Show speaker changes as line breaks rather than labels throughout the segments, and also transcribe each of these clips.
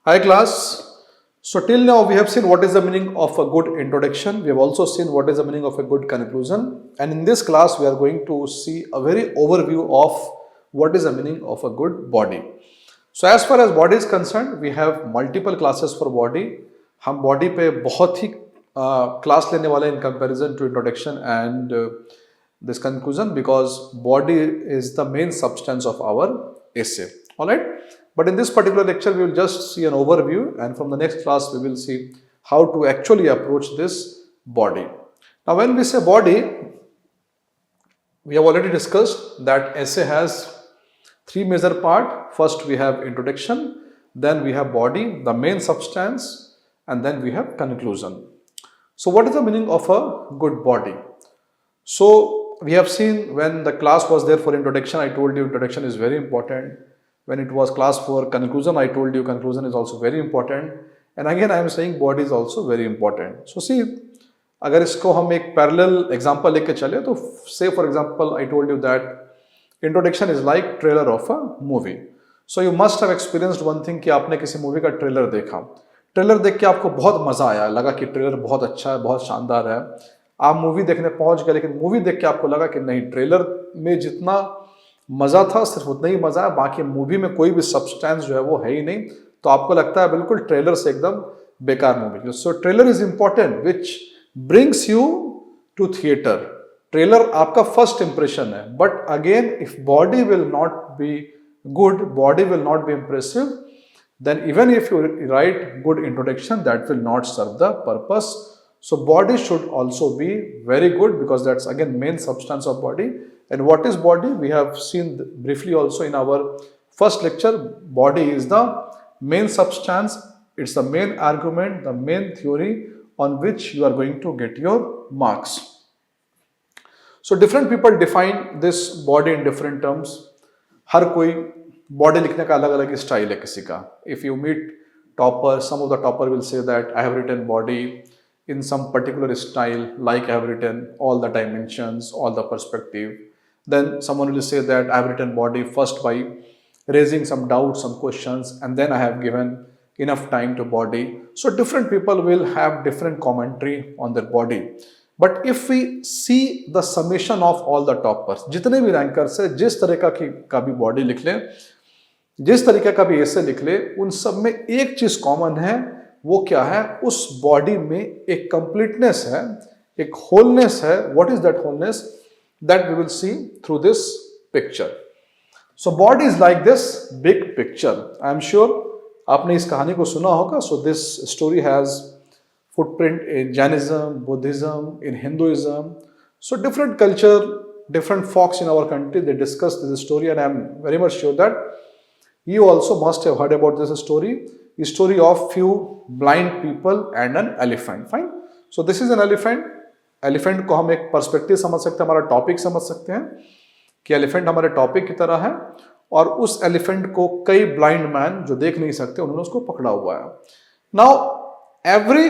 Hi class. So till now we have seen what is the meaning of a good introduction. We have also seen what is the meaning of a good conclusion. And in this class we are going to see a very overview of what is the meaning of a good body. So as far as body is concerned, we have multiple classes for body. हम body पे बहुत ही class लेने वाले in comparison to introduction and this conclusion, because body is the main substance of our essay. Alright. But in this particular lecture, we will just see an overview, and from the next class, we will see how to actually approach this body. Now, when we say body, we have already discussed that essay has three major parts. First, we have introduction, then we have body, the main substance, and then we have conclusion. So, what is the meaning of a good body? So, we have seen when the class was there for introduction, I told you introduction is very important. When it was class for conclusion, I told you conclusion is also very important. And again, I am saying body is also very important. So see, अगर इसको हम एक parallel example लेके चले तो say for example, I told you that introduction is like trailer of a movie. So you must have experienced one thing कि आपने किसी मूवी का ट्रेलर देखा. ट्रेलर देख के आपको बहुत मजा आया, लगा कि ट्रेलर बहुत अच्छा है, बहुत शानदार है. आप मूवी देखने पहुंच गए, लेकिन मूवी देख के आपको लगा कि नहीं, ट्रेलर में जितना मजा था सिर्फ उतना ही मजा है, बाकी मूवी में कोई भी सब्सटेंस जो है वो है ही नहीं. तो आपको लगता है बिल्कुल ट्रेलर से एकदम बेकार movie. So trailer is important which brings you to theatre. Trailer आपका फर्स्ट इंप्रेशन है, but again if body will not be good, body will not be impressive, then even if you write good introduction, that will not serve the purpose. So body should also be very good, because that's again main substance of body. And what is body? We have seen briefly also in our first lecture. Body is the main substance. It's the main argument, the main theory on which you are going to get your marks. So different people define this body in different terms. हर कोई body लिखने का अलग अलग style है किसी का. If you meet topper, some of the topper will say that I have written body in some particular style, like I have written all the dimensions, all the perspective. Then someone will say that I have written body first by raising some doubts, some questions, and then I have given enough time to body. So different people will have different commentary on their body. But if we see the summation of all the toppers, जितने भी rankers है, जिस तरह का भी body लिख ले, जिस तरीके का भी essay लिख ले, उन सब में एक चीज कॉमन है. वो क्या है? उस बॉडी में एक कंप्लीटनेस है, एक होलनेस है. What is that wholeness? That we will see through this picture. So body is like this big picture. I am sure आपने इस कहानी को सुना होगा. So this story has footprint in Jainism, Buddhism, in Hinduism. So different culture, different folks in our country, they discuss this story, and I am very much sure that you also must have heard about this story of few blind people and an elephant. Fine. So this is an elephant. Elephant को हम एक perspective समझ सकते हैं, हमारा topic समझ सकते हैं कि एलिफेंट हमारे टॉपिक की तरह है, और उस एलिफेंट को कई ब्लाइंड मैन जो देख नहीं सकते उन्होंने उसको पकड़ा हुआ है. Now every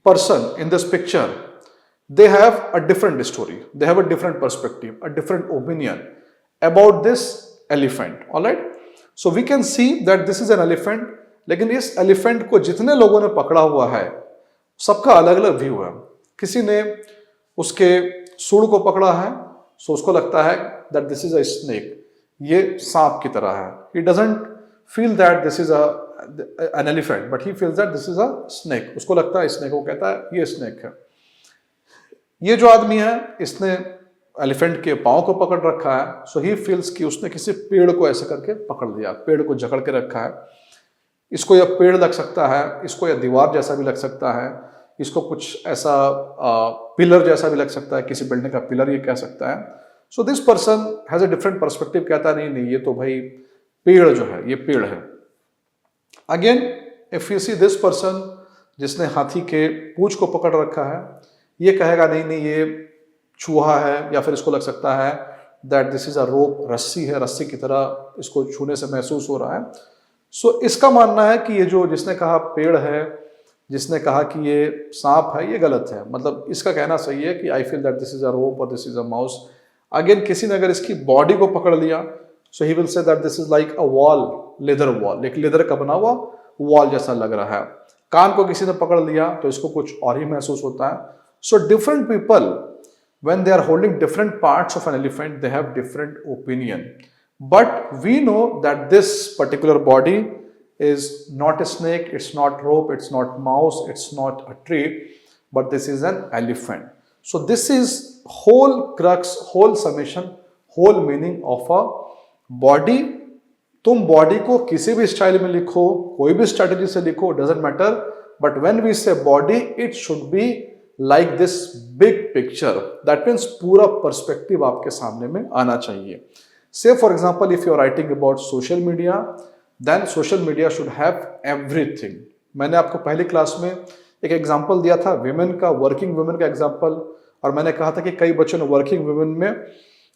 person in this picture, they have a different story, they have a different perspective, a different opinion about this elephant. All right. So we can see that this is an elephant. लेकिन इस elephant को जितने लोगों ने पकड़ा हुआ है, सबका अलग अलग व्यू है. किसी ने उसके सूंड को पकड़ा है, सो उसको लगता है that this is a snake, ये सांप की तरह है. He doesn't feel that this is an elephant, but he feels that this is a snake. उसको लगता है snake, वो कहता है ये snake है. ये जो आदमी है, इसने एलिफेंट के पाँव को पकड़ रखा है, सो ही फील्स कि उसने किसी पेड़ को ऐसे करके पकड़ लिया, पेड़ को जकड़ के रखा है. इसको यह पेड़ लग सकता है, इसको यह दीवार जैसा भी लग सकता है, इसको कुछ ऐसा पिलर जैसा भी लग सकता है, किसी बिल्डिंग का पिलर ये कह सकता है. So this person has a different perspective. कहता है नहीं, ये तो भाई पेड़ जो है ये पेड़ है. Again if you see this person जिसने हाथी के पूंछ को पकड़ रखा है, ये कहेगा नहीं ये चूहा है, या फिर इसको लग सकता है दैट दिस इज अ रोप, रस्सी है, रस्सी की तरह इसको छूने से महसूस हो रहा है. सो इसका मानना है कि ये जो जिसने कहा पेड़ है, जिसने कहा कि ये सांप है, ये गलत है. मतलब इसका कहना सही है कि I feel that this is a rope और this is a mouse. Again किसी ने अगर इसकी बॉडी को पकड़ लिया, So he will say that this is like a wall, leather wall, एक leather का बना हुआ wall जैसा लग रहा है. कान को किसी ने पकड़ लिया तो इसको कुछ और ही महसूस होता है. So different people, when they are holding different parts of an elephant, they have different opinion. But we know that this particular body is not a snake, it's not rope, it's not mouse, it's not a tree, but this is an elephant. So this is whole crux, whole summation, whole meaning of a body. तुम body को किसी भी style में लिखो, कोई भी strategy से लिखो, doesn't matter, but when we say body it should be like this big picture. That means पूरा पर्सपेक्टिव आपके सामने में आना चाहिए. Say for example if you are writing about social media, then social media should have everything. मैंने आपको पहली class में एक एग्जाम्पल दिया था विमेन का, वर्किंग वुमेन का एग्जाम्पल, और मैंने कहा था कि कई बच्चों ने वर्किंग वुमेन में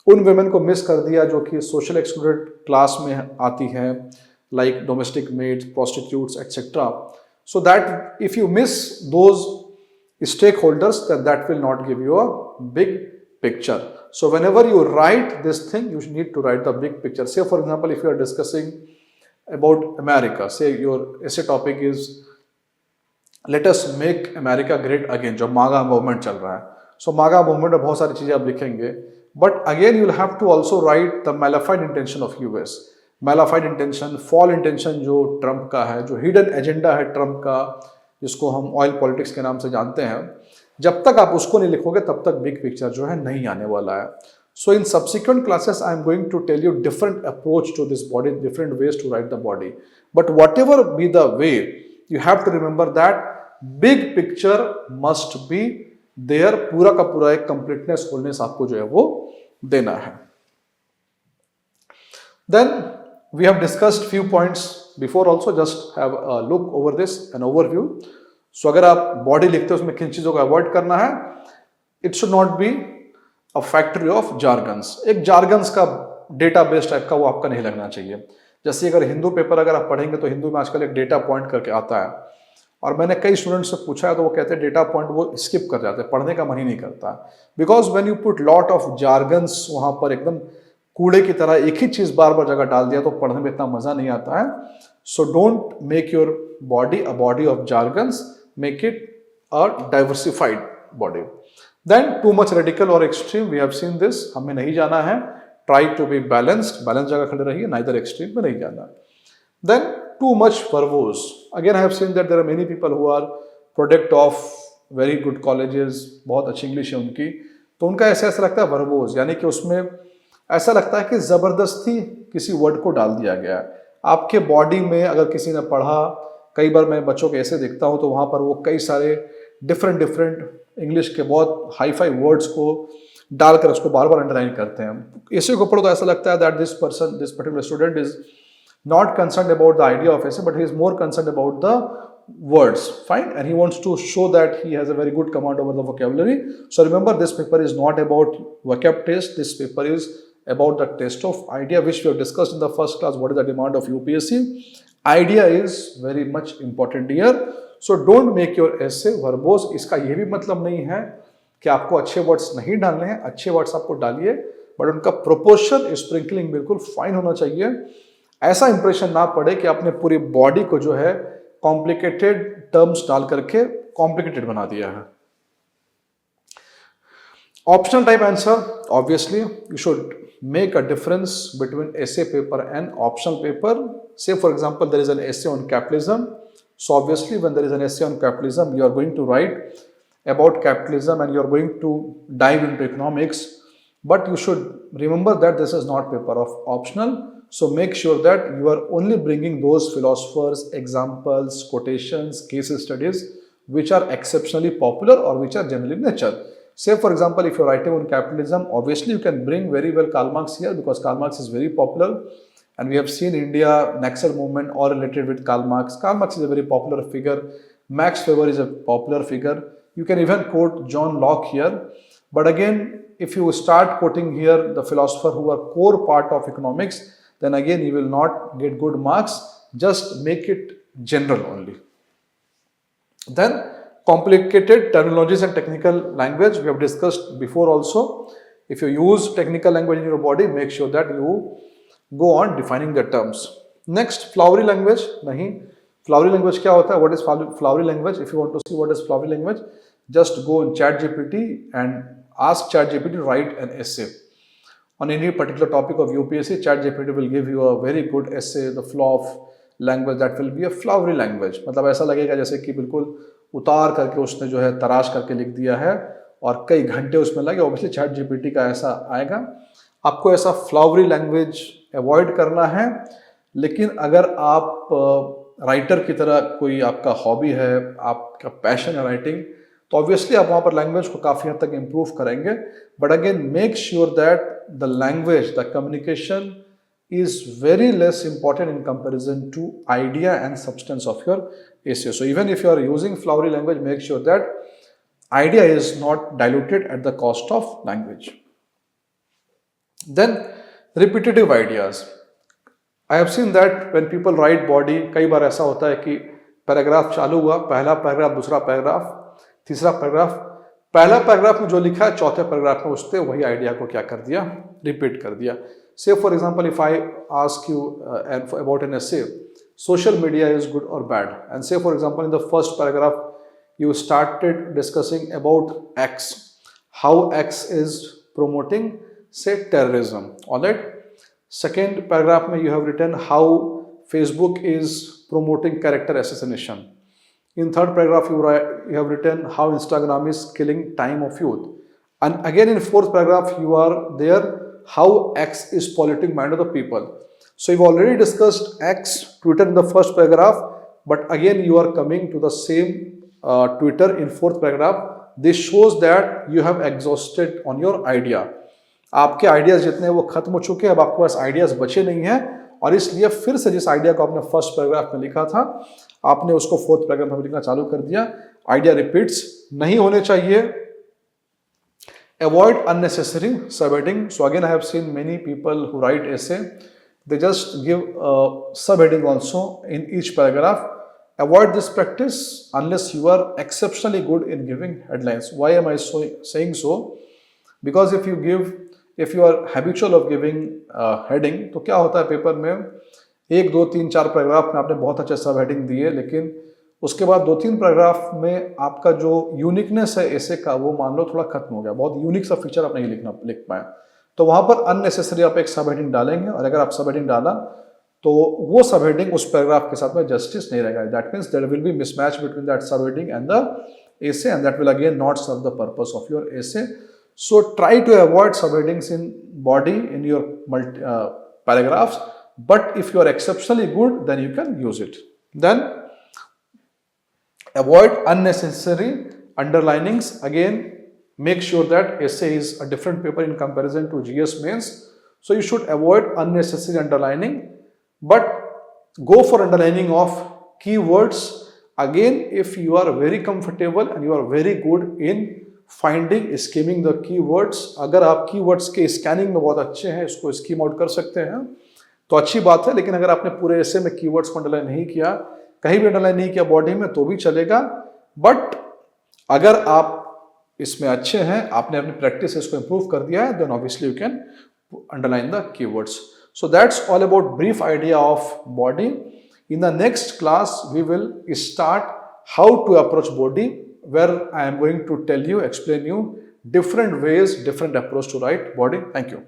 उन वुमेन को मिस कर दिया जो कि सोशल एक्सक्लूडेड क्लास में आती हैं, like domestic maids, prostitutes etcetera. So that if you miss those stakeholders, that will not give you a big picture. So whenever you write this thing, you need to write the big picture. Say for example, if you are discussing about America, say your essay topic is let us make America great again, जो मागा movement चल रहा है. सो मागा movement में बहुत सारी चीजें आप लिखेंगे, but again you will have to also write the malafide intention of US, malafide intention, false intention जो ट्रंप का है, जो हिडन एजेंडा है ट्रंप का, जिसको हम ऑयल पॉलिटिक्स के नाम से जानते हैं. जब तक आप उसको नहीं लिखोगे तब तक बिग पिक्चर जो है नहीं आने वाला है. So in subsequent classes I am going to tell you different approach to this body, different ways to write the body, but whatever be the way you have to remember that big picture must be there. पूरा का पूरा एक completeness, wholeness आपको जो है वो देना है. Then we have discussed few points before also, just have a look over this, an overview. So अगर आप बॉडी लिखते हो उसमें किन चीजों को अवॉइड करना है, it should not be a factory of jargons. एक जार्गन्स का डेटाबेस टाइप का वो आपका नहीं लगना चाहिए. जैसे अगर हिंदू पेपर अगर आप पढ़ेंगे तो हिंदू में आजकल एक डेटा पॉइंट करके आता है, और मैंने कई स्टूडेंट्स से पूछा है तो वो कहते हैं डेटा पॉइंट वो स्किप कर जाते हैं, पढ़ने का मन ही नहीं करता. Because when you put lot of jargons वहां पर एकदम कूड़े की तरह एक ही चीज बार बार जगह डाल दिया तो पढ़ने में इतना मजा नहीं आता है. So don't make your body a body of jargons, make it a diversified body. Then too much radical और extreme, we have seen this, हमें नहीं जाना है. Try to be balanced, balance जगह खड़े रहिए, नाइदर एक्सट्रीम में नहीं जाना. Then too much verbose. Again, I have seen that there are many people who are product of very good colleges, बहुत अच्छी इंग्लिश है उनकी, तो उनका ऐसा लगता है verbose, यानी कि उसमें ऐसा लगता है कि जबरदस्ती किसी वर्ड को डाल दिया गया है. आपके बॉडी में अगर किसी ने पढ़ा, कई बार मैं बच्चों के ऐसे देखता हूँ तो वहाँ पर वो कई सारे डिफरेंट इंग्लिश के बहुत हाई फाई वर्ड्स को डालकर उसको बार बार अंडरलाइन करते हैं. ऐसे को पढ़ो तो ऐसा लगता है that this person, this particular student is not concerned about the idea of essay, but he is more concerned about the words. Fine, and he wants to show that he has a very good command over the vocabulary. So remember, this paper is not about vocab test. This paper is about the test of idea, which we have discussed in the first class. What is the demand of UPSC? Idea is very much important here. So don't make your essay verbose. इसका ये भी मतलब नहीं है कि आपको अच्छे words नहीं डालने हैं, अच्छे वर्ड्स आपको डालिए, बट उनका प्रोपोर्शन, स्प्रिंकलिंग बिल्कुल फाइन होना चाहिए. ऐसा इंप्रेशन ना पड़े कि आपने पूरी बॉडी को जो है कॉम्प्लिकेटेड टर्म्स डाल करके कॉम्प्लिकेटेड बना दिया है. Optional type answer, obviously you should make a difference between essay paper and optional paper. Say for example there is an essay on capitalism, so obviously when there is an essay on capitalism you are going to write about capitalism and you are going to dive into economics, but you should remember that this is not paper of optional. So make sure that you are only bringing those philosophers, examples, quotations, case studies which are exceptionally popular or which are general in nature. Say for example, if you are writing on capitalism, obviously you can bring very well Karl Marx here because Karl Marx is very popular, and we have seen India Naxal movement all related with Karl Marx. Karl Marx is a very popular figure. Max Weber is a popular figure. You can even quote John Locke here. But again, if you start quoting here the philosophers who are core part of economics, then again you will not get good marks. Just make it general only. Then complicated terminologies and technical language we have discussed before also. If you use technical language in your body, make sure that you go on defining the terms. Next, flowery language. nahi, flowery language kya hota hai? What is flowery language? If you want to see what is flowery language, just go in ChatGPT and ask ChatGPT to write an essay on any particular topic of UPSC. ChatGPT will give you a very good essay, the flow of language that will be a flowery language. मतलब ऐसा लगेगा जैसे कि बिल्कुल उतार करके उसने जो है तराश करके लिख दिया है और कई घंटे उसमें लगे. ऑब्वियसली ChatGPT का ऐसा आएगा. आपको ऐसा फ्लावरी लैंग्वेज अवॉइड करना है. लेकिन अगर आप राइटर की तरह कोई आपका हॉबी है, आपका पैशन है राइटिंग, तो ऑब्वियसली आप वहाँ पर लैंग्वेज को काफ़ी हद तक इम्प्रूव करेंगे. But again make sure that the language, the communication is very less important in comparison to idea and substance of your essay. So even if you are using flowery language, make sure that idea is not diluted at the cost of language. Then repetitive ideas. I have seen that when people write body, कई बार ऐसा होता है कि paragraph चालू हुआ, पहला paragraph, दूसरा paragraph, तीसरा पैराग्राफ, पहला पैराग्राफ में जो लिखा है चौथे पैराग्राफ में उसने वही आइडिया को क्या कर दिया, रिपीट कर दिया. Say for example, if I ask you about an essay, social media is good or bad, and say for example in the first paragraph you started discussing about X, how X is promoting say terrorism. All right. Second paragraph mein you have written how Facebook is promoting character assassination. In third paragraph you have written how Instagram is killing time of youth, and again in fourth paragraph you are there how X is polluting mind of the people. So you've already discussed X, Twitter in the first paragraph, but again you are coming to the same Twitter in fourth paragraph. This shows that you have exhausted on your idea. आपके ideas जितने वो खत्म हो चुके हैं, अब आपके पास ideas बचे नहीं हैं, और इसलिए फिर से जिस आइडिया को आपने फर्स्ट पैराग्राफ में लिखा था आपने उसको फोर्थ पैराग्राफ में लिखना चालू कर दिया. आइडिया रिपीट्स नहीं होने चाहिए. Avoid unnecessary subheading. So again, I have seen many people who write essay, they just give a subheading also in each paragraph. Avoid this practice unless you are exceptionally good in giving headlines. Why am I saying so? Because if you are habitual of giving heading, तो क्या होता है paper में 1, 2, 3, 4 paragraph में आपने बहुत अच्छे सब हेडिंग दिए, लेकिन उसके बाद 2-3 पैराग्राफ में आपका जो यूनिकनेस है ऐसे का वो मान लो थोड़ा खत्म हो गया, बहुत यूनिक सा फीचर आप नहीं लिख पाए, तो वहाँ पर अननेसेसरी आप एक सब हेडिंग डालेंगे, और अगर आप सब हेडिंग डाला तो वो सब हेडिंग उस पैराग्राफ के साथ में जस्टिस नहीं रहेगा. That means there will be mismatch between that sub heading and the essay, and that will again not serve the purpose of your essay. So try to avoid subheadings in body in your paragraphs, but if you are exceptionally good then you can use it. Then avoid unnecessary underlinings. Again, make sure that essay is a different paper in comparison to GS mains, so you should avoid unnecessary underlining, but go for underlining of keywords. Again, if you are very comfortable and you are very good in finding, skimming the keywords, अगर आप keywords के scanning में बहुत अच्छे हैं, इसको skim out कर सकते हैं तो अच्छी बात है. लेकिन अगर आपने पूरे essay में keywords को underline नहीं किया, कहीं भी अंडरलाइन नहीं किया बॉडी में, तो भी चलेगा. बट अगर आप इसमें अच्छे हैं, आपने अपनी प्रैक्टिस इसको इंप्रूव कर दिया है, then obviously you can underline the keywords. So that's all about brief idea of body. In the next class we will start how to approach body, where I am going to tell you, explain you different ways, different approach to write body. Thank you.